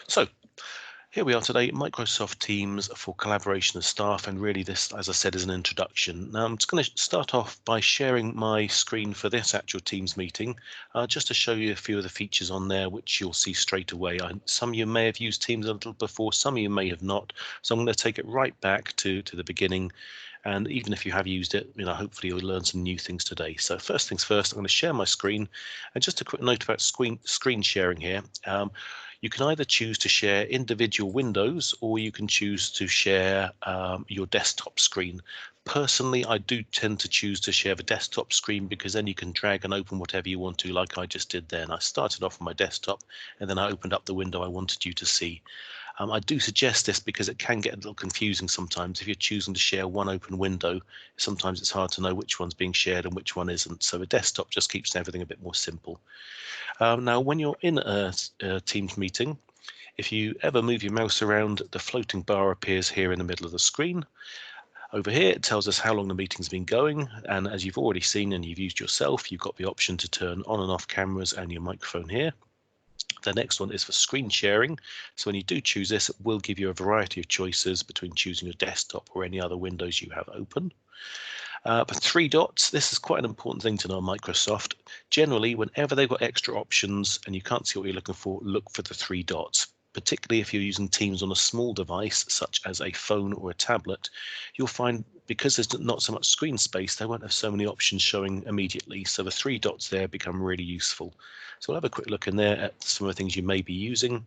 So here we are today, Microsoft Teams for collaboration of staff, and really this, as I said, is an introduction. Now I'm just going to start off by sharing my screen for this actual Teams meeting, just to show you a few of the features on there, which you'll see straight away. Some of you may have used Teams a little before, some of you may have not, so I'm going to take it right back to the beginning. And even if you have used it, hopefully you'll learn some new things today. So first things first, I'm going to share my screen. And just a quick note about screen sharing here. You can either choose to share individual windows, or you can choose to share your desktop screen. Personally, I do tend to choose to share the desktop screen because then you can drag and open whatever you want to, like I just did then. I started off on my desktop and then I opened up the window I wanted you to see. I do suggest this because it can get a little confusing sometimes. If you're choosing to share one open window, sometimes it's hard to know which one's being shared and which one isn't. So a desktop just keeps everything a bit more simple. Now, when you're in a Teams meeting, if you ever move your mouse around, the floating bar appears here in the middle of the screen. Over here, it tells us how long the meeting's been going. And as you've already seen and you've used yourself, you've got the option to turn on and off cameras and your microphone here. The next one is for screen sharing. So when you do choose this, it will give you a variety of choices between choosing your desktop or any other windows you have open. But three dots, this is quite an important thing to know on Microsoft. Generally, whenever they've got extra options and you can't see what you're looking for, look for the three dots. Particularly if you're using Teams on a small device, such as a phone or a tablet, you'll find because there's not so much screen space, they won't have so many options showing immediately. So the three dots there become really useful. So we'll have a quick look in there at some of the things you may be using.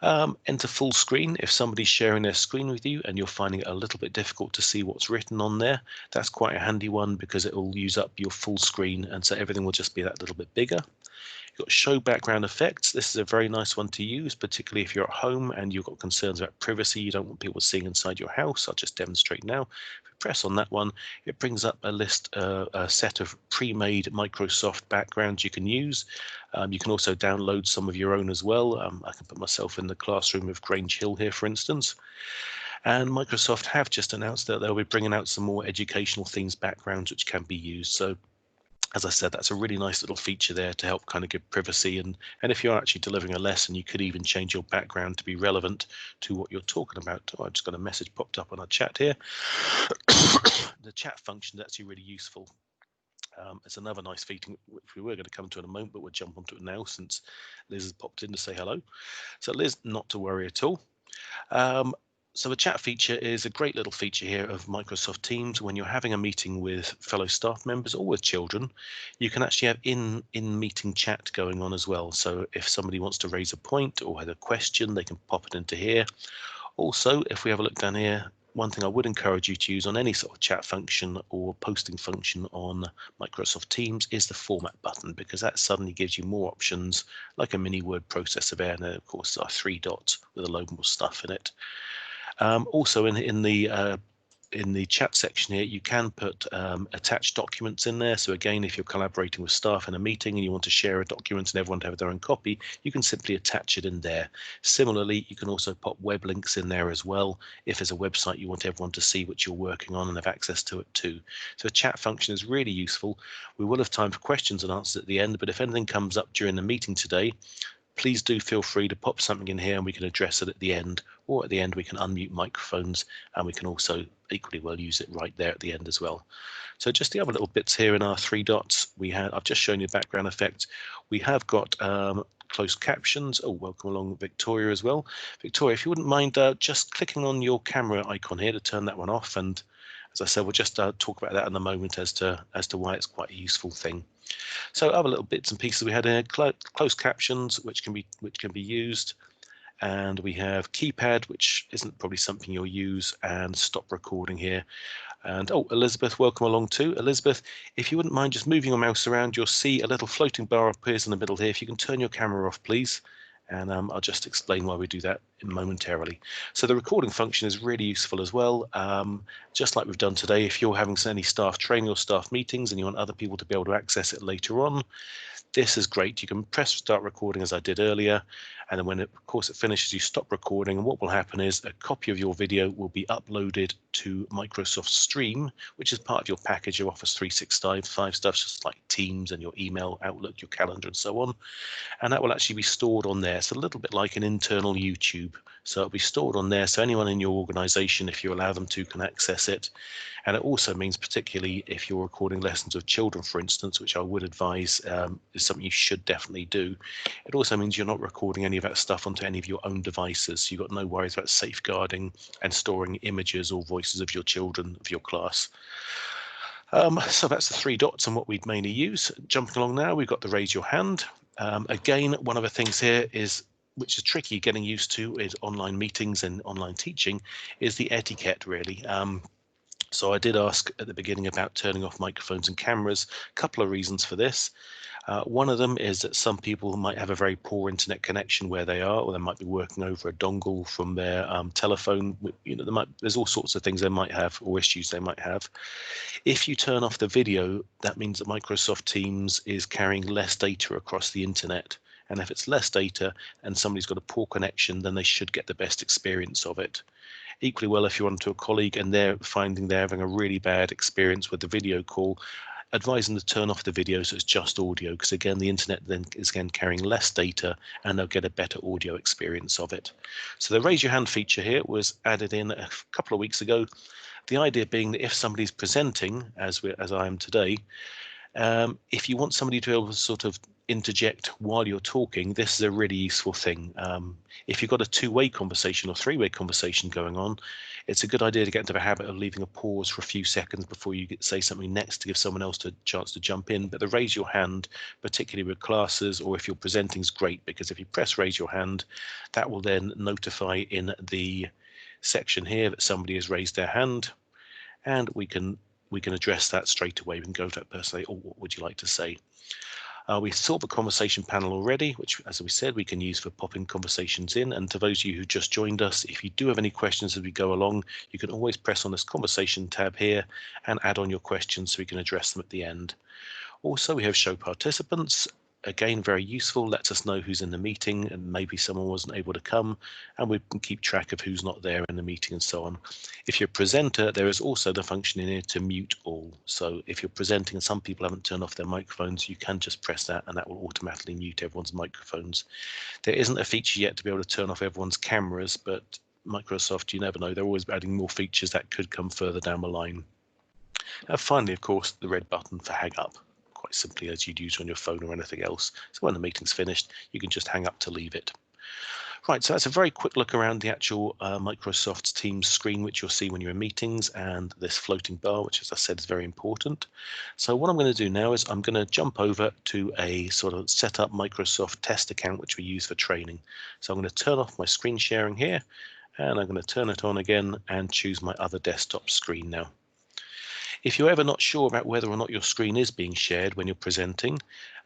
Enter full screen. If somebody's sharing their screen with you and you're finding it a little bit difficult to see what's written on there, that's quite a handy one because it will use up your full screen, and so everything will just be that little bit bigger. You've got show background effects. This is a very nice one to use, particularly if you're at home and you've got concerns about privacy. You don't want people seeing inside your house. I'll just demonstrate now. If you press on that one, it brings up a list, a set of pre-made Microsoft backgrounds you can use. You can also download some of your own as well. I can put myself in the classroom of Grange Hill here, for instance. And Microsoft have just announced that they'll be bringing out some more educational themes backgrounds which can be used. So as I said, that's a really nice little feature there to help kind of give privacy. And if you're actually delivering a lesson, you could even change your background to be relevant to what you're talking about. Oh, I've just got a message popped up on our chat here. The chat function is actually really useful. It's another nice feature which we were going to come to in a moment, but we'll jump onto it now since Liz has popped in to say hello. So Liz, not to worry at all. So the chat feature is a great little feature here of Microsoft Teams. When you're having a meeting with fellow staff members or with children, you can actually have in-meeting chat going on as well. So if somebody wants to raise a point or have a question, they can pop it into here. Also, if we have a look down here, one thing I would encourage you to use on any sort of chat function or posting function on Microsoft Teams is the format button, because that suddenly gives you more options, like a mini word processor there, and of course there are three dots with a load more stuff in it. Also in the chat section here, you can put attached documents in there. So again, if you're collaborating with staff in a meeting and you want to share a document and everyone to have their own copy, you can simply attach it in there. Similarly, you can also pop web links in there as well. If there's a website you want everyone to see what you're working on and have access to it too. So a chat function is really useful. We will have time for questions and answers at the end, but if anything comes up during the meeting today, please do feel free to pop something in here and we can address it at the end, or at the end we can unmute microphones and we can also equally well use it right there at the end as well. So just the other little bits here in our three dots, I've just shown you background effect. We have got closed captions. Oh, welcome along Victoria as well. Victoria, if you wouldn't mind just clicking on your camera icon here to turn that one off, and as I said, we'll just talk about that in a moment as to why it's quite a useful thing. So other little bits and pieces we had here, closed captions, which can be used, and we have keypad, which isn't probably something you'll use, and stop recording here. And oh, Elizabeth, welcome along too. Elizabeth, if you wouldn't mind just moving your mouse around, you'll see a little floating bar appears in the middle here. If you can turn your camera off, please. And I'll just explain why we do that momentarily. So the recording function is really useful as well. Just like we've done today, if you're having any staff training or staff meetings and you want other people to be able to access it later on, This is great. You can press start recording as I did earlier, and then when of course it finishes, you stop recording, and what will happen is a copy of your video will be uploaded to Microsoft Stream, which is part of your package of Office 365 stuff, just like Teams and your email, Outlook, your calendar, and so on. And that will actually be stored on there. It's a little bit like an internal YouTube. So it'll be stored on there, so anyone in your organization, if you allow them to, can access it. And it also means, particularly if you're recording lessons of children, for instance, which I would advise is something you should definitely do. It also means you're not recording any of that stuff onto any of your own devices. So you've got no worries about safeguarding and storing images or voices of your children, of your class. So that's the three dots and what we'd mainly use. Jumping along now, we've got the raise your hand. Again, one of the things here is, which is tricky getting used to is online meetings and online teaching, is the etiquette really. So I did ask at the beginning about turning off microphones and cameras. A couple of reasons for this. One of them is that some people might have a very poor internet connection where they are, or they might be working over a dongle from their telephone. You know, there's all sorts of things they might have, or issues they might have. If you turn off the video, that means that Microsoft Teams is carrying less data across the internet. And if it's less data and somebody's got a poor connection, then they should get the best experience of it. Equally well, if you're onto a colleague and they're finding they're having a really bad experience with the video call, advise them to turn off the video so it's just audio, because again, the internet then is again carrying less data and they'll get a better audio experience of it. So the raise your hand feature here was added in a couple of weeks ago. The idea being that if somebody's presenting, as I am today, if you want somebody to be able to sort of interject while you're talking, this is a really useful thing. If you've got a two-way conversation or three-way conversation going on, it's a good idea to get into the habit of leaving a pause for a few seconds before you say something next to give someone else a chance to jump in. But the raise your hand, particularly with classes or if you're presenting, is great, because if you press raise your hand, that will then notify in the section here that somebody has raised their hand, and we can address that straight away. We can go to that person and say, oh, what would you like to say? We saw the conversation panel already, which, as we said, we can use for popping conversations in. And to those of you who just joined us, if you do have any questions as we go along, you can always press on this conversation tab here and add on your questions so we can address them at the end. Also, we have show participants. Again, very useful, lets us know who's in the meeting, and maybe someone wasn't able to come, and we can keep track of who's not there in the meeting and so on. If you're a presenter, there is also the function in here to mute all. So if you're presenting and some people haven't turned off their microphones, you can just press that and that will automatically mute everyone's microphones. There isn't a feature yet to be able to turn off everyone's cameras, but Microsoft, you never know, they're always adding more features that could come further down the line. And finally, of course, the red button for hang up, quite simply as you'd use on your phone or anything else. So when the meeting's finished, you can just hang up to leave it. Right, so that's a very quick look around the actual Microsoft Teams screen, which you'll see when you're in meetings, and this floating bar, which, as I said, is very important. So what I'm going to do now is I'm going to jump over to a sort of set up Microsoft test account, which we use for training. So I'm going to turn off my screen sharing here, and I'm going to turn it on again and choose my other desktop screen now. If you're ever not sure about whether or not your screen is being shared when you're presenting,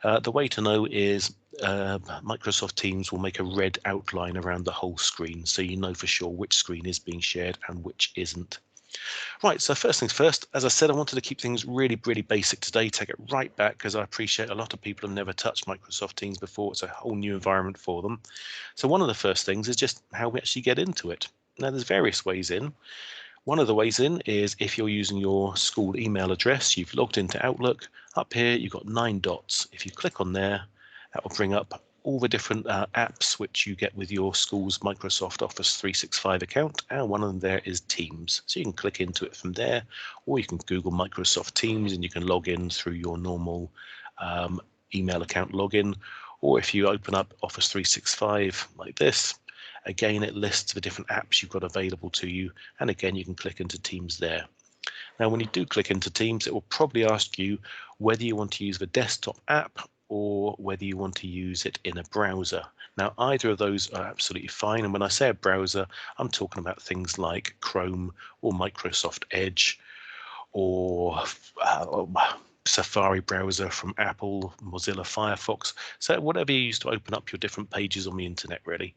the way to know is Microsoft Teams will make a red outline around the whole screen, so you know for sure which screen is being shared and which isn't. Right, so first things first, as I said, I wanted to keep things really, really basic today, take it right back, because I appreciate a lot of people have never touched Microsoft Teams before. It's a whole new environment for them. So one of the first things is just how we actually get into it. Now, there's various ways in. One of the ways in is if you're using your school email address, you've logged into Outlook. Up here, you've got 9 dots. If you click on there, that will bring up all the different apps which you get with your school's Microsoft Office 365 account, and one of them there is Teams. So you can click into it from there, or you can Google Microsoft Teams and you can log in through your normal email account login. Or if you open up Office 365 like this, again, it lists the different apps you've got available to you, and again, you can click into Teams there. Now, when you do click into Teams, it will probably ask you whether you want to use the desktop app or whether you want to use it in a browser. Now, either of those are absolutely fine, and when I say a browser, I'm talking about things like Chrome or Microsoft Edge or Safari browser from Apple, Mozilla Firefox, so whatever you use to open up your different pages on the internet, really.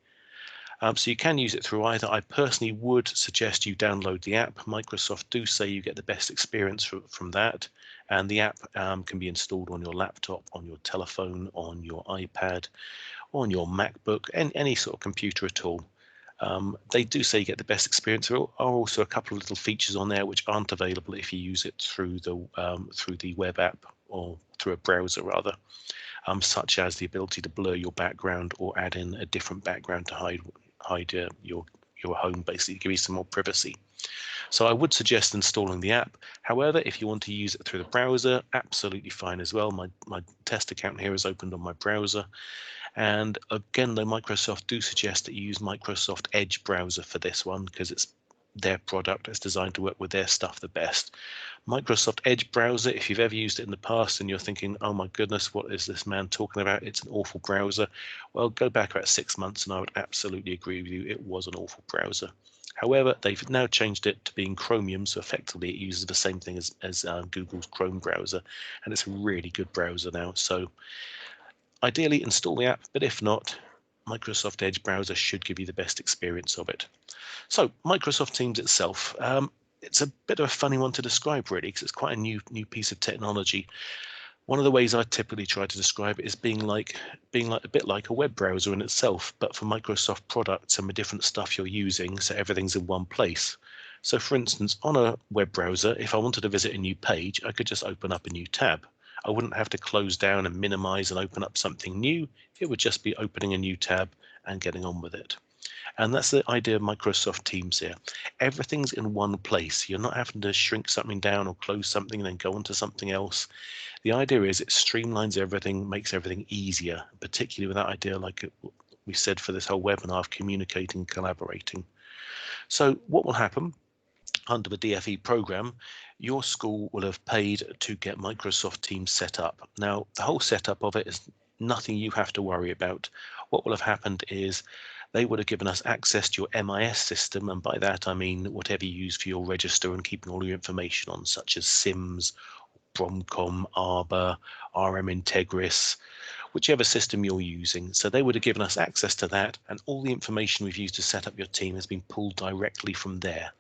So you can use it through either. I personally would suggest you download the app. Microsoft do say you get the best experience from that. And the app can be installed on your laptop, on your telephone, on your iPad, on your MacBook, and any sort of computer at all. They do say you get the best experience. There are also a couple of little features on there which aren't available if you use it through the web app or through a browser rather, such as the ability to blur your background or add in a different background to hide your home, basically give you some more privacy. So I would suggest installing the app. However, if you want to use it through the browser, absolutely fine as well. My test account here is opened on my browser. And again, though, Microsoft do suggest that you use Microsoft Edge browser for this one because it's their product. It's designed to work with their stuff the best. Microsoft Edge browser, if you've ever used it in the past and you're thinking, oh my goodness, what is this man talking about? It's an awful browser. Well, go back about 6 months and I would absolutely agree with you. It was an awful browser. However, they've now changed it to being Chromium, so effectively it uses the same thing as Google's Chrome browser, and it's a really good browser now. So ideally install the app, but if not, Microsoft Edge browser should give you the best experience of it. So Microsoft Teams itself, it's a bit of a funny one to describe really, because it's quite a new piece of technology. One of the ways I typically try to describe it is being like a bit like a web browser in itself, but for Microsoft products and the different stuff you're using, so everything's in one place. So for instance, on a web browser, if I wanted to visit a new page, I could just open up a new tab. I wouldn't have to close down and minimize and open up something new. It would just be opening a new tab and getting on with it. And that's the idea of Microsoft Teams here. Everything's in one place. You're not having to shrink something down or close something and then go on to something else. The idea is it streamlines everything, makes everything easier, particularly with that idea, like we said for this whole webinar, of communicating, collaborating. So what will happen under the DfE program, your school will have paid to get Microsoft Teams set up. Now, the whole setup of it is nothing you have to worry about. What will have happened is they would have given us access to your MIS system, and by that I mean whatever you use for your register and keeping all your information on, such as SIMS, Bromcom, Arbor, RM Integris, whichever system you're using. So they would have given us access to that, and all the information we've used to set up your team has been pulled directly from there.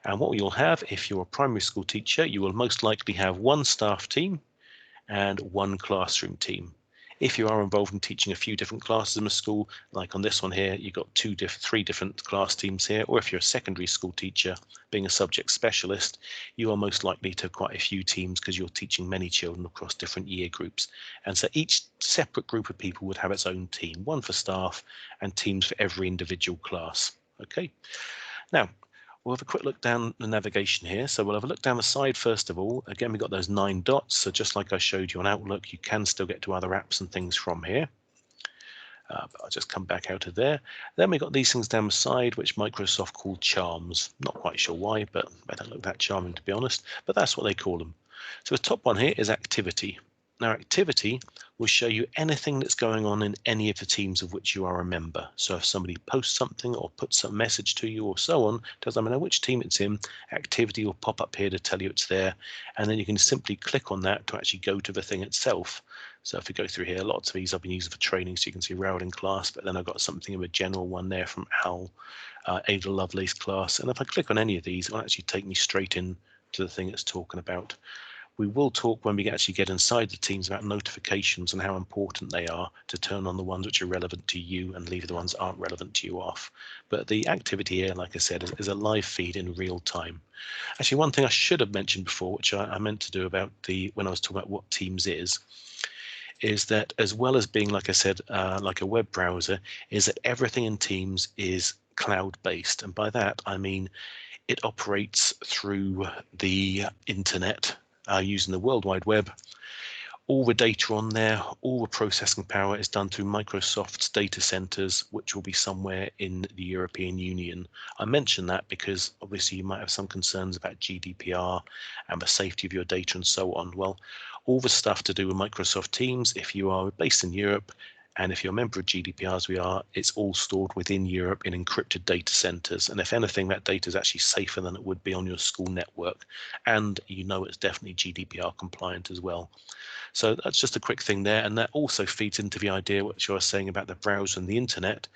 And what you'll have, if you're a primary school teacher, you will most likely have one staff team and one classroom team. If you are involved in teaching a few different classes in a school, like on this one here, you've got three different class teams here, or if you're a secondary school teacher, being a subject specialist, you are most likely to have quite a few teams because you're teaching many children across different year groups. And so each separate group of people would have its own team, one for staff and teams for every individual class. Okay. Now, we'll have a quick look down the navigation here. So we'll have a look down the side first of all. Again, we've got those 9 dots. So just like I showed you on Outlook, you can still get to other apps and things from here. But I'll just come back out of there. Then we've got these things down the side, which Microsoft call charms. Not quite sure why, but they don't look that charming to be honest. But that's what they call them. So the top one here is activity. Now, activity will show you anything that's going on in any of the teams of which you are a member. So if somebody posts something or puts some message to you or so on, doesn't matter which team it's in, activity will pop up here to tell you it's there. And then you can simply click on that to actually go to the thing itself. So if we go through here, lots of these I've been using for training, so you can see Raoul in class, but then I've got something of a general one there from Al, Ada Lovelace class. And if I click on any of these, it'll actually take me straight in to the thing it's talking about. We will talk when we actually get inside the teams about notifications and how important they are to turn on the ones which are relevant to you and leave the ones that aren't relevant to you off. But the activity here, like I said, is a live feed in real time. Actually, one thing I should have mentioned before, which I meant to do about when I was talking about what Teams is that as well as being, like I said, like a web browser, is that everything in Teams is cloud-based. And by that, I mean it operates through the internet, using the World Wide Web. All the data on there, all the processing power is done through Microsoft's data centers, which will be somewhere in the European Union. I mention that because obviously you might have some concerns about GDPR and the safety of your data and so on. Well, all the stuff to do with Microsoft Teams, if you are based in Europe, and if you're a member of GDPR as we are, it's all stored within Europe in encrypted data centers. And if anything, that data is actually safer than it would be on your school network. And you know it's definitely GDPR compliant as well. So that's just a quick thing there. And that also feeds into the idea, which I was saying about the browser and the internet,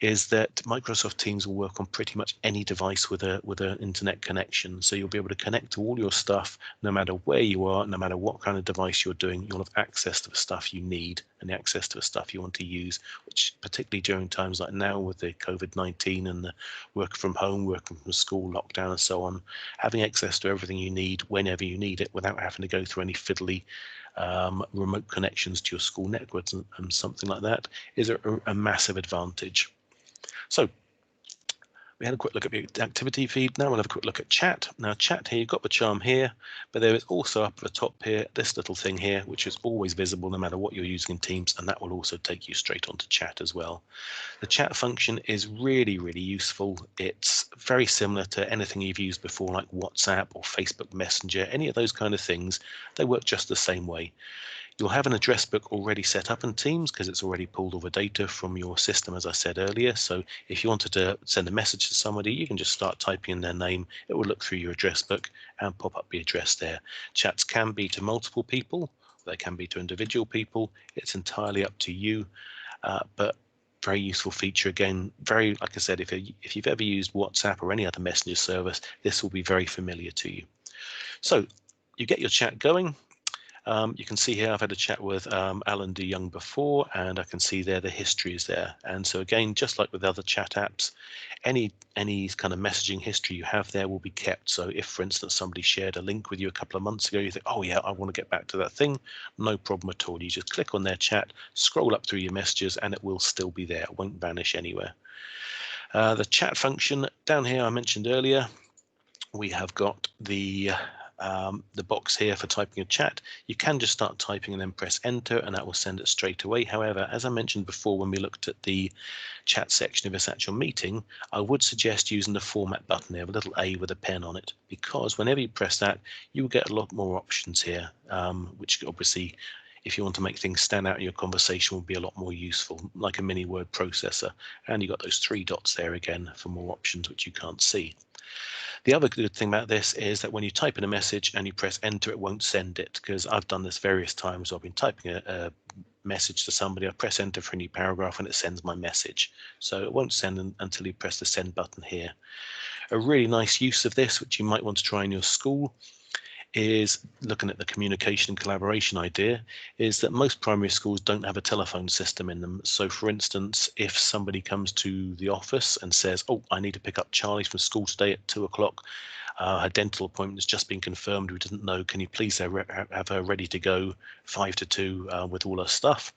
is that Microsoft Teams will work on pretty much any device with an internet connection. So you'll be able to connect to all your stuff, no matter where you are, no matter what kind of device you're doing. You'll have access to the stuff you need and the access to the stuff you want to use, which particularly during times like now with the COVID-19 and the work from home, working from school, lockdown and so on, having access to everything you need whenever you need it without having to go through any fiddly remote connections to your school networks and something like that is a massive advantage. So we had a quick look at the activity feed. Now we'll have a quick look at chat. Now chat here, you've got the charm here, but there is also up at the top here, this little thing here, which is always visible no matter what you're using in Teams, and that will also take you straight onto chat as well. The chat function is really, really useful. It's very similar to anything you've used before, like WhatsApp or Facebook Messenger, any of those kind of things. They work just the same way. You'll have an address book already set up in Teams because it's already pulled all the data from your system, as I said earlier. So if you wanted to send a message to somebody, you can just start typing in their name. It will look through your address book and pop up the address there. Chats can be to multiple people. They can be to individual people. It's entirely up to you, but very useful feature. Again, very, like I said, if you've ever used WhatsApp or any other messenger service, this will be very familiar to you. So you get your chat going. You can see here I've had a chat with Alan de Young before, and I can see there the history is there. And so again, just like with other chat apps, any kind of messaging history you have there will be kept. So if, for instance, somebody shared a link with you a couple of months ago, you think, oh yeah, I want to get back to that thing, no problem at all. You just click on their chat, scroll up through your messages, and it will still be there. It won't vanish anywhere. The chat function down here I mentioned earlier, we have got the box here for typing a chat. You can just start typing and then press enter and that will send it straight away. However, as I mentioned before when we looked at the chat section of this actual meeting, I would suggest using the format button there, a little A with a pen on it, because whenever you press that, you will get a lot more options here, which obviously, if you want to make things stand out in your conversation, will be a lot more useful, like a mini word processor. And you've got those 3 dots there again for more options, which you can't see. The other good thing about this is that when you type in a message and you press enter, it won't send it, because I've done this various times. I've been typing a message to somebody, I press enter for a new paragraph and it sends my message. So it won't send until you press the send button here. A really nice use of this, which you might want to try in your school, is looking at the communication and collaboration idea, is that most primary schools don't have a telephone system in them. So for instance, if somebody comes to the office and says, oh, I need to pick up Charlie from school today at 2 o'clock, her dental appointment has just been confirmed, we didn't know, can you please have her ready to go 5 to 2 with all her stuff?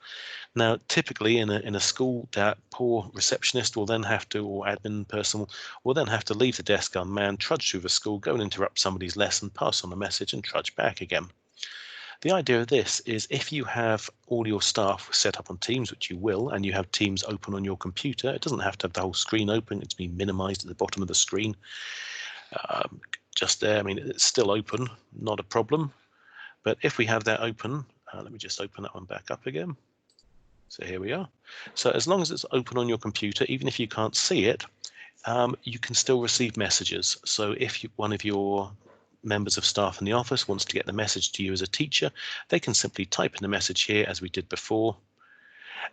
Now, typically in a school, that poor receptionist will then have to, or admin person will then have to leave the desk unmanned, trudge through the school, go and interrupt somebody's lesson, pass on the message and trudge back again. The idea of this is if you have all your staff set up on Teams, which you will, and you have Teams open on your computer, it doesn't have to have the whole screen open, it's been minimized at the bottom of the screen. Just there, I mean, it's still open, not a problem. But if we have that open, let me just open that one back up again. So here we are. So as long as it's open on your computer, even if you can't see it, you can still receive messages. So if one of your members of staff in the office wants to get the message to you as a teacher, they can simply type in the message here as we did before,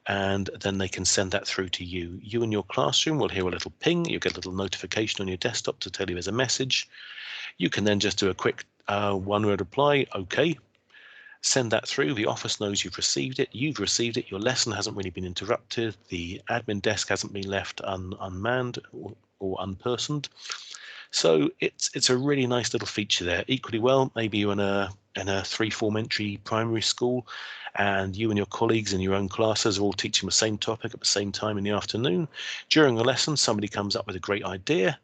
and then they can send that through to you. You in your classroom will hear a little ping, you get a little notification on your desktop to tell you there's a message. You can then just do a quick one-word reply, okay, send that through. The office knows you've received it, your lesson hasn't really been interrupted, the admin desk hasn't been left unmanned or unpersoned. So it's a really nice little feature there. Equally well, maybe you're in a 3-form entry primary school and you and your colleagues in your own classes are all teaching the same topic at the same time in the afternoon. During a lesson, somebody comes up with a great idea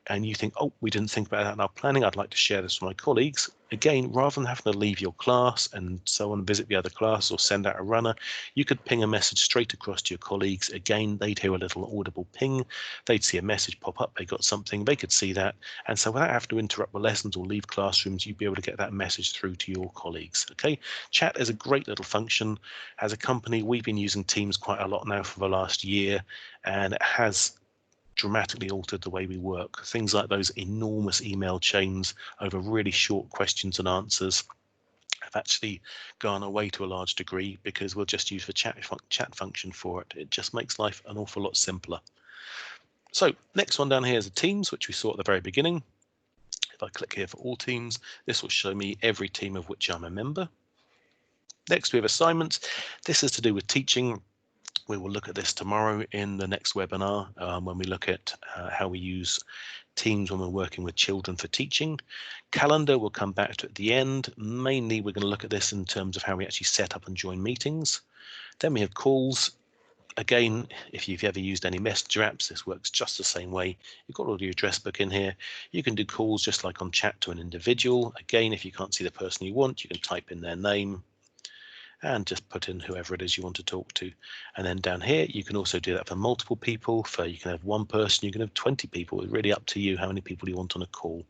and you think, oh, we didn't think about that in our planning, I'd like to share this with my colleagues. Again, rather than having to leave your class and so on, visit the other class or send out a runner, you could ping a message straight across to your colleagues. Again, they'd hear a little audible ping, they'd see a message pop up, they got something, they could see that. And so without having to interrupt the lessons or leave classrooms, you'd be able to get that message through to your colleagues. Okay, chat is a great little function. As a company, we've been using Teams quite a lot now for the last year, and it has dramatically altered the way we work. Things like those enormous email chains over really short questions and answers have actually gone away to a large degree because we'll just use the chat function for it. It just makes life an awful lot simpler. So next one down here is the Teams, which we saw at the very beginning. If I click here for all teams, this will show me every team of which I'm a member. Next we have assignments. This is to do with teaching. We will look at this tomorrow in the next webinar when we look at how we use Teams when we're working with children for teaching. Calendar we'll come back to at the end. Mainly we're going to look at this in terms of how we actually set up and join meetings. Then we have calls. Again, if you've ever used any messenger apps, this works just the same way. You've got all your address book in here. You can do calls just like on chat to an individual. Again, if you can't see the person you want, you can type in their name and just put in whoever it is you want to talk to. And then down here, you can also do that for multiple people. You can have one person, you can have 20 people. It's really up to you how many people you want on a call.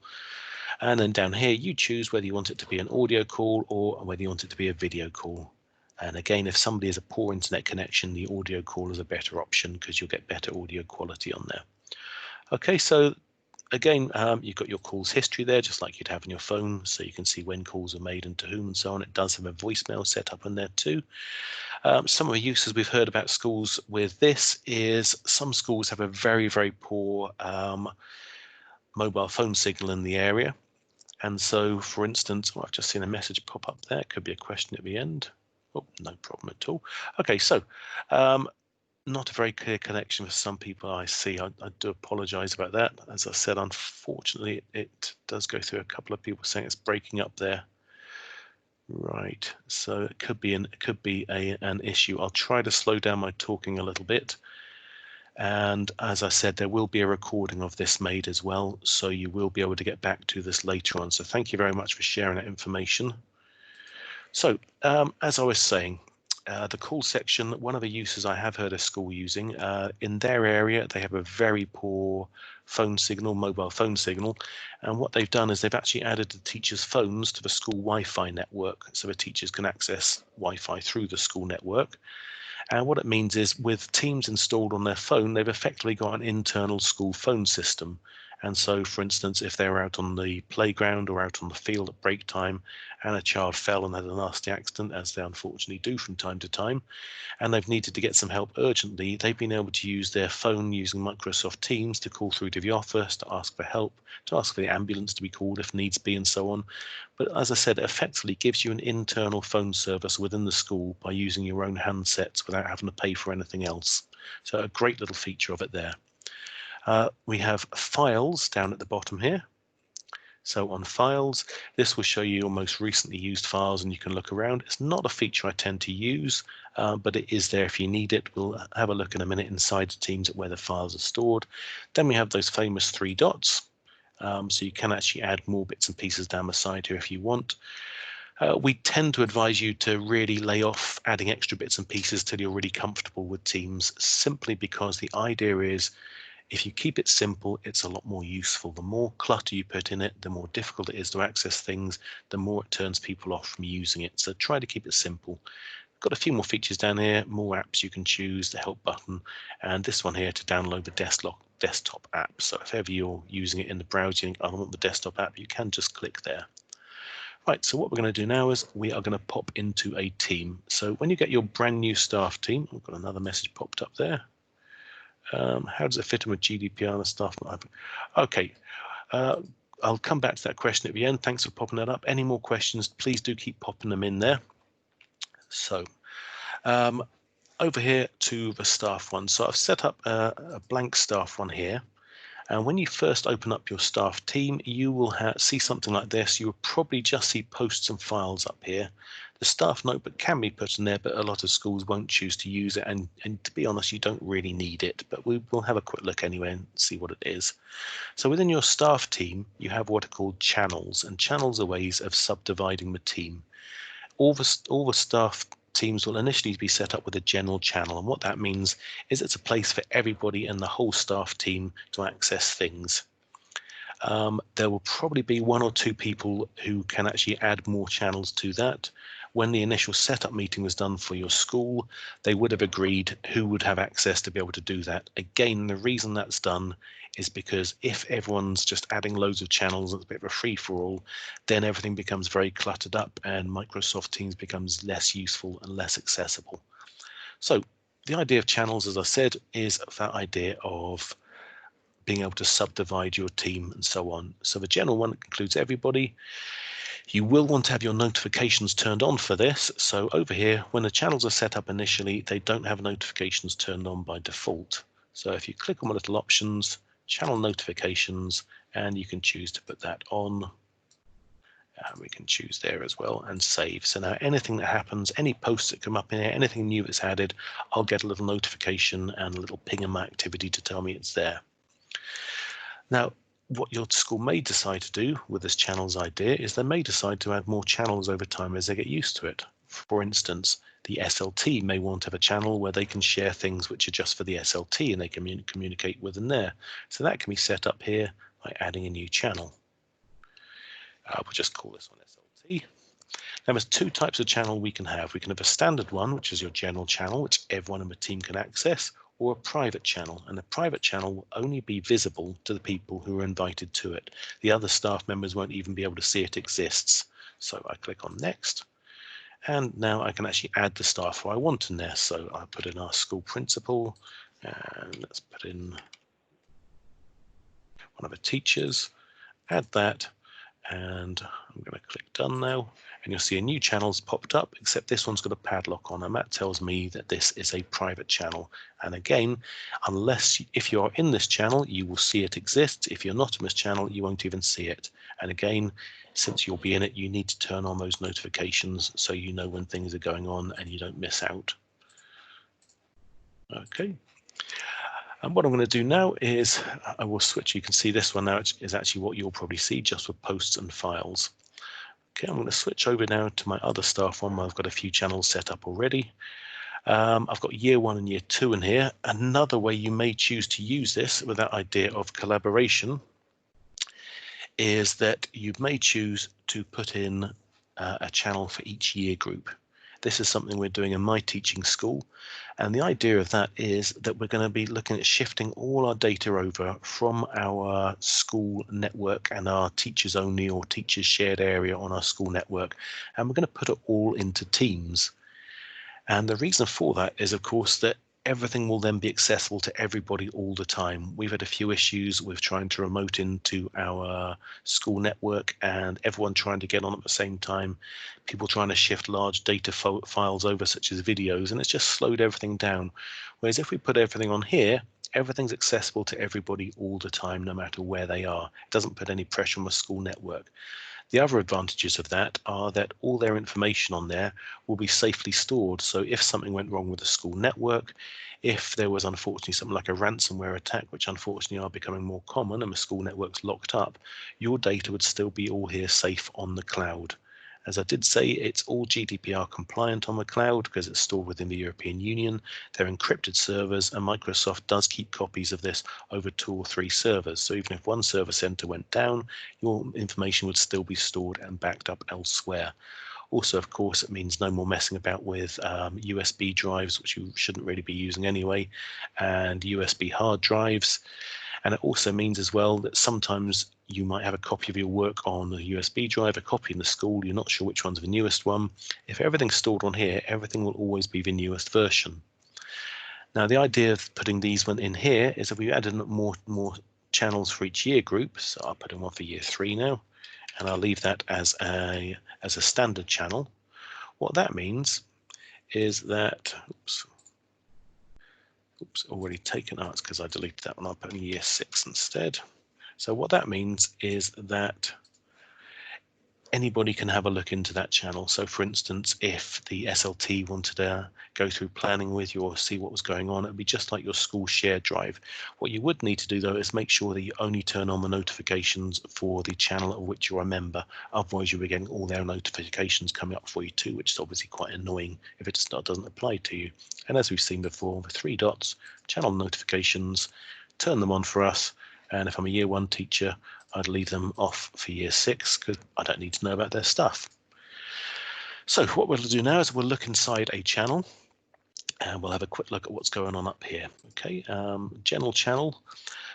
And then down here, you choose whether you want it to be an audio call or whether you want it to be a video call. And again, if somebody has a poor internet connection, the audio call is a better option because you'll get better audio quality on there. Okay, so again, you've got your calls history there, just like you'd have on your phone, so you can see when calls are made and to whom and so on. It does have a voicemail set up in there too. Some of the uses we've heard about schools with this is some schools have a very, very poor mobile phone signal in the area. And so, for instance, I've just seen a message pop up there. It could be a question at the end. Oh, no problem at all. Okay, so not a very clear connection for some people I see. I do apologize about that. As I said, unfortunately, it does go through a couple of people saying it's breaking up there. Right, so it could be an issue. I'll try to slow down my talking a little bit. And as I said, there will be a recording of this made as well, so you will be able to get back to this later on. So thank you very much for sharing that information. So as I was saying, the call section, one of the uses I have heard a school using, in their area, they have a very poor phone signal, mobile phone signal. And what they've done is they've actually added the teachers' phones to the school Wi-Fi network. So the teachers can access Wi-Fi through the school network. And what it means is with Teams installed on their phone, they've effectively got an internal school phone system. And so, for instance, if they're out on the playground or out on the field at break time and a child fell and had a nasty accident, as they unfortunately do from time to time, and they've needed to get some help urgently, they've been able to use their phone using Microsoft Teams to call through to the office, to ask for help, to ask for the ambulance to be called if needs be, and so on. But as I said, it effectively gives you an internal phone service within the school by using your own handsets without having to pay for anything else. So a great little feature of it there. We have files down at the bottom here. So on files, this will show you your most recently used files and you can look around. It's not a feature I tend to use, but it is there if you need it. We'll have a look in a minute inside the Teams at where the files are stored. Then we have those famous 3 dots. So you can actually add more bits and pieces down the side here if you want. We tend to advise you to really lay off adding extra bits and pieces till you're really comfortable with Teams, simply because the idea is if you keep it simple, it's a lot more useful. The more clutter you put in it, the more difficult it is to access things, the more it turns people off from using it. So try to keep it simple. Got a few more features down here, more apps you can choose, the help button, and this one here to download the desktop app. So if ever you're using it in the browser, you think, I want the desktop app, you can just click there. Right, so what we're going to do now is we are going to pop into a team. So when you get your brand new staff team, we've got another message popped up there. How does it fit in with GDPR and stuff? Okay, I'll come back to that question at the end. Thanks for popping that up. Any more questions, please do keep popping them in there. So over here to the staff one. So I've set up a blank staff one here. And when you first open up your staff team, you will see something like this. You'll probably just see posts and files up here. The staff notebook can be put in there, but a lot of schools won't choose to use it. And to be honest, you don't really need it, but we will have a quick look anyway and see what it is. So within your staff team, you have what are called channels, and channels are ways of subdividing the team. All the staff teams will initially be set up with a general channel, and what that means is it's a place for everybody in the whole staff team to access things. There will probably be 1 or 2 people who can actually add more channels to that. When the initial setup meeting was done for your school, they would have agreed who would have access to be able to do that. Again, the reason that's done is because if everyone's just adding loads of channels, it's a bit of a free-for-all, then everything becomes very cluttered up and Microsoft Teams becomes less useful and less accessible. So the idea of channels, as I said, is that idea of being able to subdivide your team and so on. So the general one includes everybody. You will want to have your notifications turned on for this. So over here, when the channels are set up initially, they don't have notifications turned on by default. So if you click on the little options, channel notifications, and you can choose to put that on. We can choose there as well and save. So now anything that happens, any posts that come up in here, anything new that's added, I'll get a little notification and a little ping in my activity to tell me it's there. Now, what your school may decide to do with this channels idea is they may decide to add more channels over time as they get used to it. For instance, the SLT may want to have a channel where they can share things which are just for the SLT and they can communicate with them there. So that can be set up here by adding a new channel. We'll just call this one SLT. Now there's two types of channel we can have. We can have a standard one, which is your general channel, which everyone in the team can access, or a private channel. And the private channel will only be visible to the people who are invited to it. The other staff members won't even be able to see it exists. So I click on next. And now I can actually add the staff who I want in there. So I put in our school principal, and let's put in one of the teachers, add that, and I'm going to click done now. And you'll see a new channel's popped up, except this one's got a padlock on, and that tells me that this is a private channel. And again, if you are in this channel, you will see it exists. If you're not in this channel, you won't even see it. And again, since you'll be in it, you need to turn on those notifications so you know when things are going on and you don't miss out. Okay. And what I'm going to do now is I will switch. You can see this one now is actually what you'll probably see just with posts and files. Okay, I'm going to switch over now to my other staff one where I've got a few channels set up already. I've got year 1 and year 2 in here. Another way you may choose to use this with that idea of collaboration is that you may choose to put in a channel for each year group. This is something we're doing in my teaching school. And the idea of that is that we're going to be looking at shifting all our data over from our school network and our teachers only or teachers shared area on our school network. And we're going to put it all into teams. And the reason for that is, of course, that everything will then be accessible to everybody all the time. We've had a few issues with trying to remote into our school network and everyone trying to get on at the same time, people trying to shift large data files over, such as videos, and it's just slowed everything down. Whereas if we put everything on here, everything's accessible to everybody all the time, no matter where they are. It doesn't put any pressure on the school network. The other advantages of that are that all their information on there will be safely stored. So if something went wrong with the school network, if there was unfortunately something like a ransomware attack, which unfortunately are becoming more common and the school network's locked up, your data would still be all here safe on the cloud. As I did say, it's all GDPR compliant on the cloud because it's stored within the European Union. They're encrypted servers, and Microsoft does keep copies of this over 2 or 3 servers. So even if one server center went down, your information would still be stored and backed up elsewhere. Also, of course, it means no more messing about with USB drives, which you shouldn't really be using anyway, and USB hard drives. And it also means as well that sometimes you might have a copy of your work on a USB drive, a copy in the school, you're not sure which one's the newest one. If everything's stored on here, everything will always be the newest version. Now, the idea of putting these one in here is that we added more channels for each year group. So I'll put in one for year 3 now, and I'll leave that as a standard channel. What that means is that, already taken out, it's because I deleted that one. I'll put in year 6 instead. So what that means is that anybody can have a look into that channel. So for instance, if the SLT wanted to go through planning with you or see what was going on, it'd be just like your school shared drive. What you would need to do though is make sure that you only turn on the notifications for the channel of which you're a member. Otherwise you'll be getting all their notifications coming up for you too, which is obviously quite annoying if it doesn't apply to you. And as we've seen before, the 3 dots, channel notifications, turn them on for us. And if I'm a year 1 teacher, I'd leave them off for year 6 because I don't need to know about their stuff. So what we'll do now is we'll look inside a channel and we'll have a quick look at what's going on up here. Okay, general channel.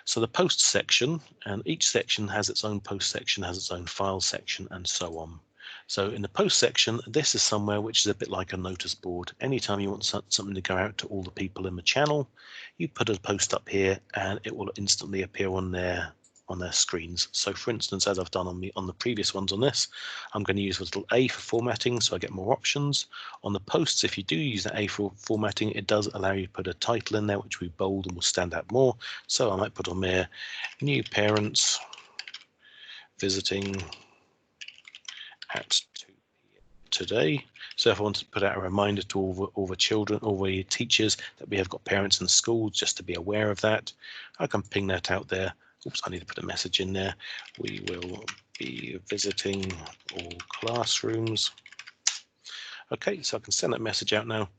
So the post section, and each section has its own post section, has its own file section, and so on. So in the post section, this is somewhere which is a bit like a notice board. Anytime you want something to go out to all the people in the channel, you put a post up here and it will instantly appear on their screens. So for instance, as I've done on the previous ones on this, I'm going to use a little A for formatting so I get more options. On the posts, if you do use that A for formatting, it does allow you to put a title in there which will be bold and will stand out more. So I might put on there, new parents visiting at 2 p.m. today. So if I want to put out a reminder to all the children, all the teachers that we have got parents in schools, just to be aware of that, I can ping that out there. Oops, I need to put a message in there. We will be visiting all classrooms. Okay, so I can send that message out now,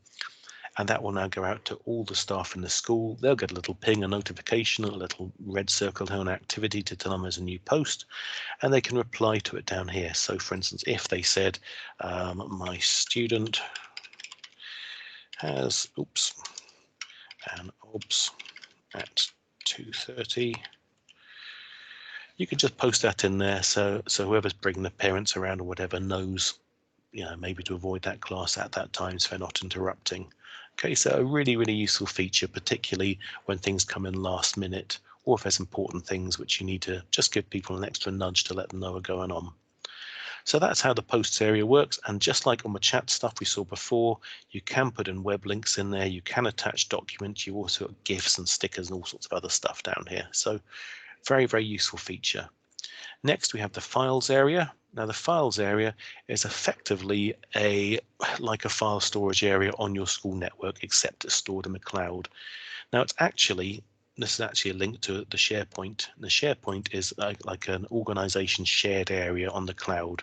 and that will now go out to all the staff in the school. They'll get a little ping, a notification, a little red circle here on activity to tell them there's a new post, and they can reply to it down here. So for instance, if they said, my student has, an OBS at 2:30, you can just post that in there, so whoever's bringing the parents around or whatever knows, maybe to avoid that class at that time so they're not interrupting. Okay, so a really, really useful feature, particularly when things come in last minute, or if there's important things which you need to just give people an extra nudge to let them know are going on. So that's how the posts area works. And just like on the chat stuff we saw before, you can put in web links in there, you can attach documents, you also got GIFs and stickers and all sorts of other stuff down here. So very, very useful feature. Next, we have the files area. Now the files area is effectively like a file storage area on your school network, except it's stored in the cloud. Now this is actually a link to the SharePoint. The SharePoint is like an organization shared area on the cloud.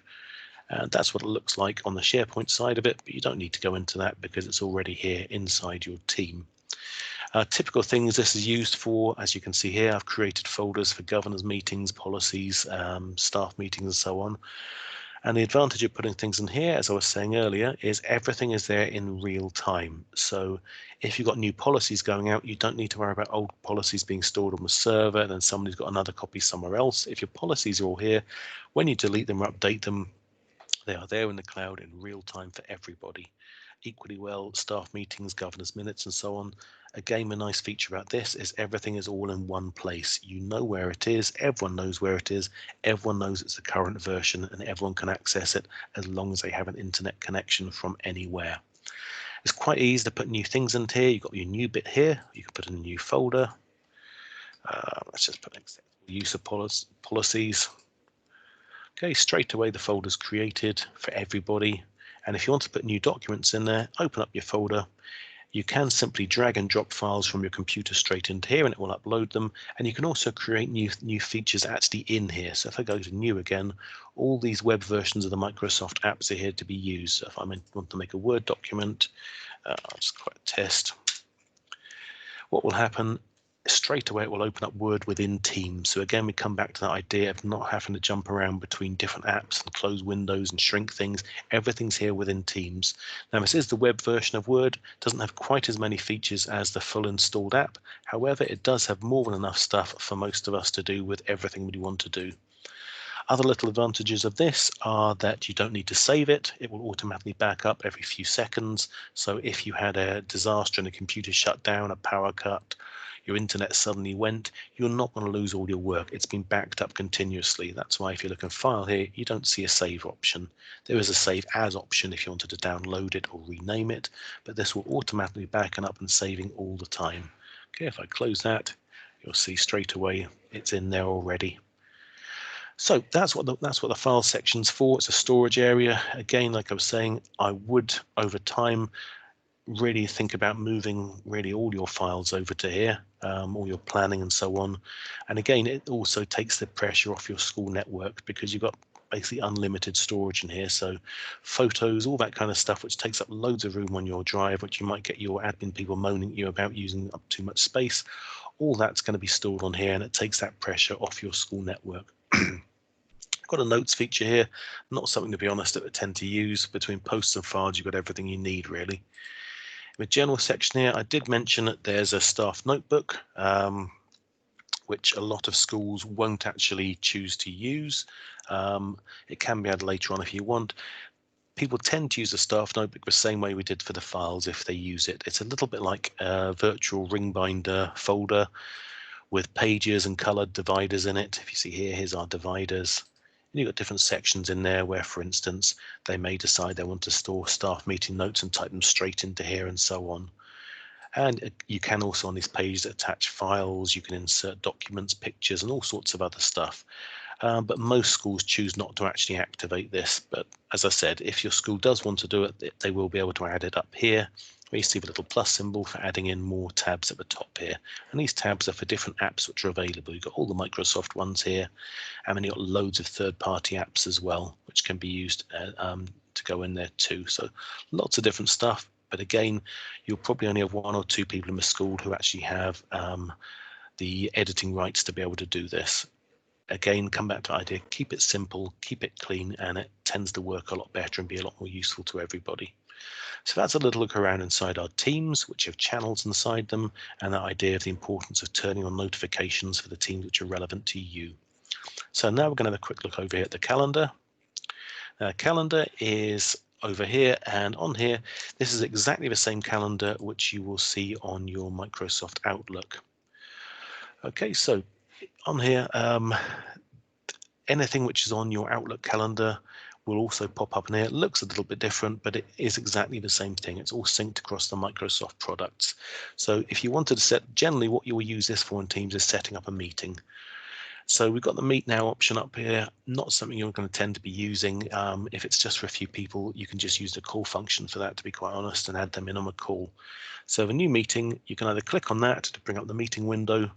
And that's what it looks like on the SharePoint side of it, but you don't need to go into that because it's already here inside your team. Typical things this is used for, as you can see here, I've created folders for governors meetings, policies, staff meetings and so on. And the advantage of putting things in here, as I was saying earlier, is everything is there in real time. So if you've got new policies going out, you don't need to worry about old policies being stored on the server and then somebody's got another copy somewhere else. If your policies are all here, when you delete them or update them, they are there in the cloud in real time for everybody. Equally well, staff meetings, governors minutes and so on. Again, a nice feature about this is everything is all in one place. You know where it is, everyone knows where it is, everyone knows it's the current version and everyone can access it as long as they have an internet connection from anywhere. It's quite easy to put new things into here. You've got your new bit here, you can put in a new folder. Let's just put use of policies. Okay, straight away the folder's created for everybody. And if you want to put new documents in there, open up your folder. You can simply drag and drop files from your computer straight into here and it will upload them. And you can also create new features actually in here. So if I go to new again, all these web versions of the Microsoft apps are here to be used. So if I want to make a Word document, I'll just quite a test. What will happen? Straight away it will open up Word within Teams. So again, we come back to that idea of not having to jump around between different apps and close windows and shrink things. Everything's here within Teams. Now this is the web version of Word. It doesn't have quite as many features as the full installed app. However, it does have more than enough stuff for most of us to do with everything we want to do. Other little advantages of this are that you don't need to save it. It will automatically back up every few seconds. So if you had a disaster and the computer shut down, a power cut, your internet suddenly went, you're not going to lose all your work. It's been backed up continuously. That's why if you look in File here, you don't see a save option. There is a save as option if you wanted to download it or rename it, but this will automatically back it up and saving all the time. Okay, if I close that, you'll see straight away it's in there already. So that's what the file section's for. It's a storage area. Again, like I was saying, I would over time really think about moving really all your files over to here, all your planning and so on. And again, it also takes the pressure off your school network because you've got basically unlimited storage in here. So photos, all that kind of stuff, which takes up loads of room on your drive, which you might get your admin people moaning at you about using up too much space. All that's going to be stored on here and it takes that pressure off your school network. Got a notes feature here, not something to be honest that I tend to use. Between posts and files, you've got everything you need really. In the general section here, I did mention that there's a staff notebook. which a lot of schools won't actually choose to use. It can be added later on if you want. People tend to use a staff notebook the same way we did for the files if they use it. It's a little bit like a virtual ring binder folder with pages and colored dividers in it. If you see here, here's our dividers. And you've got different sections in there where, for instance, they may decide they want to store staff meeting notes and type them straight into here and so on. And you can also on these pages attach files, you can insert documents, pictures, and all sorts of other stuff. But most schools choose not to actually activate this. But as I said, if your school does want to do it, they will be able to add it up here, where you see the little plus symbol for adding in more tabs at the top here. And these tabs are for different apps which are available. You've got all the Microsoft ones here, and then you've got loads of third-party apps as well, which can be used to go in there too. So lots of different stuff. But again, you'll probably only have 1 or 2 people in the school who actually have the editing rights to be able to do this. Again, come back to the idea, keep it simple, keep it clean, and it tends to work a lot better and be a lot more useful to everybody. So that's a little look around inside our teams, which have channels inside them, and that idea of the importance of turning on notifications for the teams which are relevant to you. So now we're going to have a quick look over here at the calendar. Calendar is over here, and on here, this is exactly the same calendar which you will see on your Microsoft Outlook. Okay, so on here, anything which is on your Outlook calendar will also pop up in here. It looks a little bit different, but it is exactly the same thing. It's all synced across the Microsoft products. So if you wanted to set, generally what you will use this for in Teams is setting up a meeting. So we've got the Meet Now option up here, not something you're going to tend to be using. If it's just for a few people, you can just use the call function for that, to be quite honest, and add them in on a call. So the new meeting, you can either click on that to bring up the meeting window,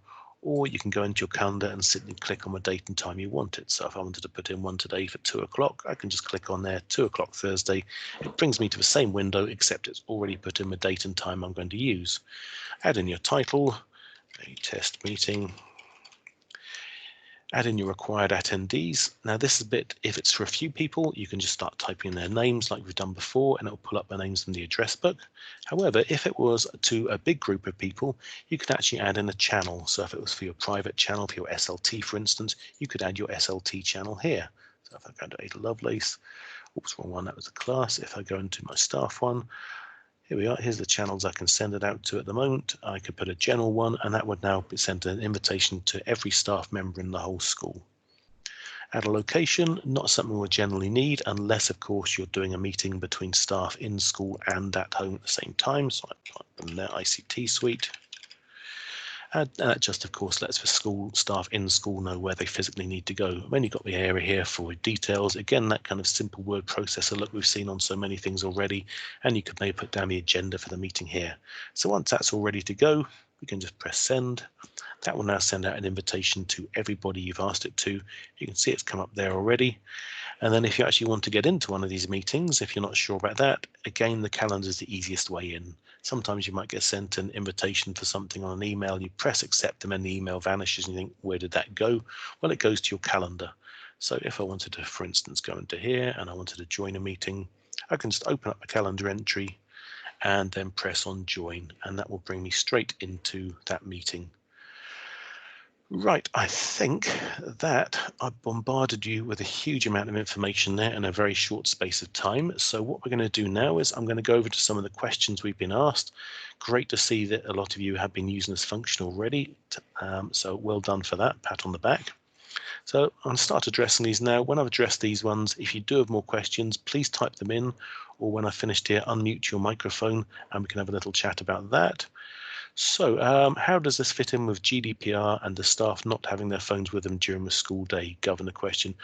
or you can go into your calendar and simply click on the date and time you want it. So if I wanted to put in one today for 2 o'clock, I can just click on there, 2 o'clock Thursday. It brings me to the same window, except it's already put in the date and time I'm going to use. Add in your title, a test meeting. Add in your required attendees. Now this is a bit, if it's for a few people, you can just start typing in their names like we've done before, and it'll pull up their names from the address book. However, if it was to a big group of people, you could actually add in a channel. So if it was for your private channel, for your SLT, for instance, you could add your SLT channel here. So if I go to Ada Lovelace, oops, wrong one, that was the class. If I go into my staff one, here we are, here's the channels I can send it out to at the moment. I could put a general one, and that would now send an invitation to every staff member in the whole school. Add a location, not something we'll generally need, unless of course you're doing a meeting between staff in school and at home at the same time. So I type in there, ICT suite. And that just, of course, lets the school staff in school know where they physically need to go. Then you've got the area here for details. Again, that kind of simple word processor look we've seen on so many things already. And you could maybe put down the agenda for the meeting here. So once that's all ready to go, we can just press send. That will now send out an invitation to everybody you've asked it to. You can see it's come up there already. And then if you actually want to get into one of these meetings, if you're not sure about that, again, the calendar is the easiest way in. Sometimes you might get sent an invitation for something on an email, you press accept and then the email vanishes and you think, where did that go? Well, it goes to your calendar. So if I wanted to, for instance, go into here and I wanted to join a meeting, I can just open up a calendar entry and then press on join, and that will bring me straight into that meeting. Right, I think that I've bombarded you with a huge amount of information there in a very short space of time. So what we're going to do now is I'm going to go over to some of the questions we've been asked. Great to see that a lot of you have been using this function already. So well done for that, pat on the back. So I'm going to start addressing these now. When I've addressed these ones, if you do have more questions, please type them in, or when I've finished here, unmute your microphone and we can have a little chat about that. So how does this fit in with GDPR and the staff not having their phones with them during the school day? Governor question.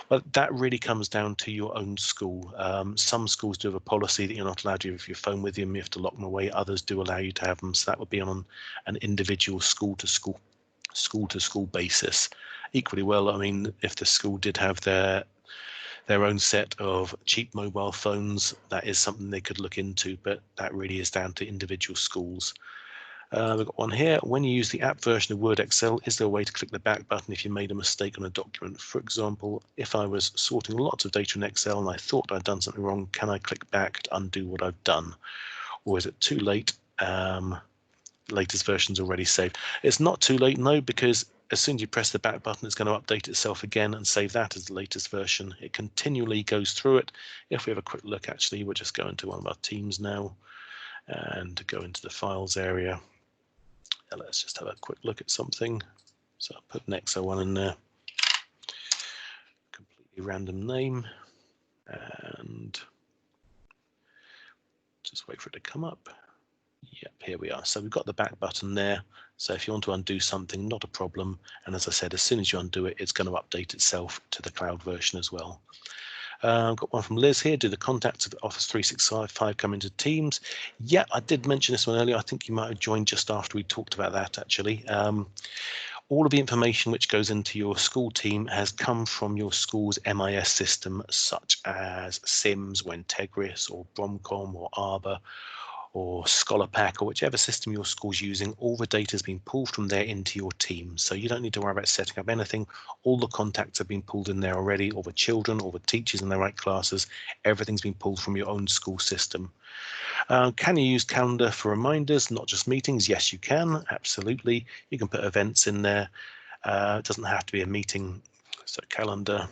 Well, that really comes down to your own school. Some schools do have a policy that you're not allowed to have your phone with you, you have to lock them away. Others do allow you to have them. So that would be on an individual school to school basis. Equally well, I mean, if the school did have their own set of cheap mobile phones, that is something they could look into, but that really is down to individual schools. We've got one here. When you use the app version of Word Excel, is there a way to click the back button if you made a mistake on a document? For example, if I was sorting lots of data in Excel and I thought I'd done something wrong, can I click back to undo what I've done? Or is it too late? Latest version's already saved. It's not too late, no, because as soon as you press the back button, it's going to update itself again and save that as the latest version. It continually goes through it. If we have a quick look, actually, we'll just go into one of our teams now and go into the files area. And let's just have a quick look at something. So I'll put Nexo1 in there, completely random name, and just wait for it to come up. Yep, here we are. So we've got the back button there. So if you want to undo something, not a problem. And as I said, as soon as you undo it, it's going to update itself to the cloud version as well. I've got one from Liz here. Do the contacts of Office 365 come into Teams? Yeah, I did mention this one earlier. I think you might have joined just after we talked about that, actually. All of the information which goes into your school team has come from your school's MIS system, such as SIMS or Integris or Bromcom or Arbor or ScholarPack, or whichever system your school's using. All the data has been pulled from there into your team. So you don't need to worry about setting up anything. All the contacts have been pulled in there already, all the children, all the teachers in the right classes. Everything's been pulled from your own school system. Can you use calendar for reminders, not just meetings? Yes, you can. Absolutely. You can put events in there. It doesn't have to be a meeting. So calendar.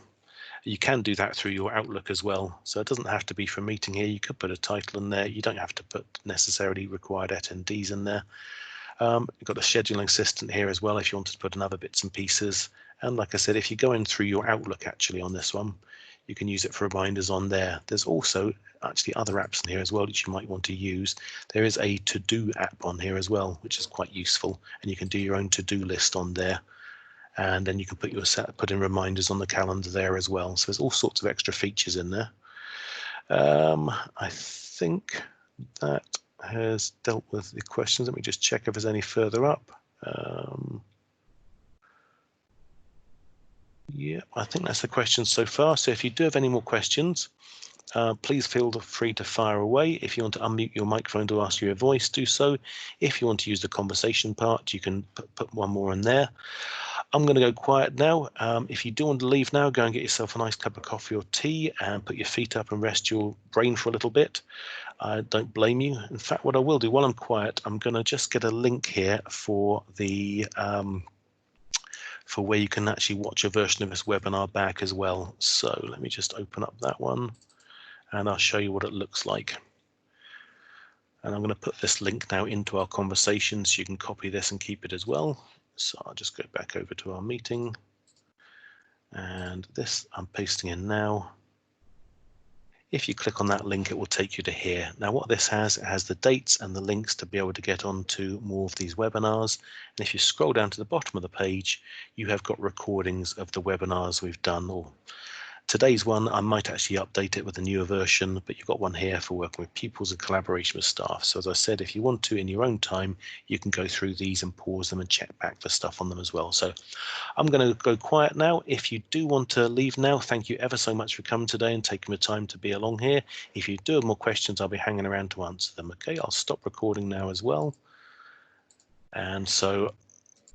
You can do that through your Outlook as well. So it doesn't have to be for a meeting here. You could put a title in there. You don't have to put necessarily required attendees in there. You've got a scheduling assistant here as well if you wanted to put in other bits and pieces. And like I said, if you go in through your Outlook actually on this one, you can use it for reminders on there. There's also actually other apps in here as well that you might want to use. There is a to-do app on here as well, which is quite useful. And you can do your own to-do list on there. And then you can put in reminders on the calendar there as well. So there's all sorts of extra features in there. I think that has dealt with the questions. Let me just check if there's any further up. Yeah, I think that's the questions so far. So if you do have any more questions, please feel free to fire away. If you want to unmute your microphone to ask your voice, do so. If you want to use the conversation part, you can put one more in there. I'm going to go quiet now. If you do want to leave now, go and get yourself a nice cup of coffee or tea and put your feet up and rest your brain for a little bit. I don't blame you. In fact, what I will do while I'm quiet, I'm going to just get a link here for the for where you can actually watch a version of this webinar back as well. So let me just open up that one and I'll show you what it looks like. And I'm going to put this link now into our conversation so you can copy this and keep it as well. So I'll just go back over to our meeting and this I'm pasting in now. If you click on that link, it will take you to here. Now what this has, it has the dates and the links to be able to get onto more of these webinars. And if you scroll down to the bottom of the page, you have got recordings of the webinars we've done. Or today's one, I might actually update it with a newer version, but you've got one here for working with pupils and collaboration with staff. So as I said, if you want to in your own time, you can go through these and pause them and check back for stuff on them as well. So I'm going to go quiet now. If you do want to leave now, thank you ever so much for coming today and taking the time to be along here. If you do have more questions, I'll be hanging around to answer them. Okay, I'll stop recording now as well. And so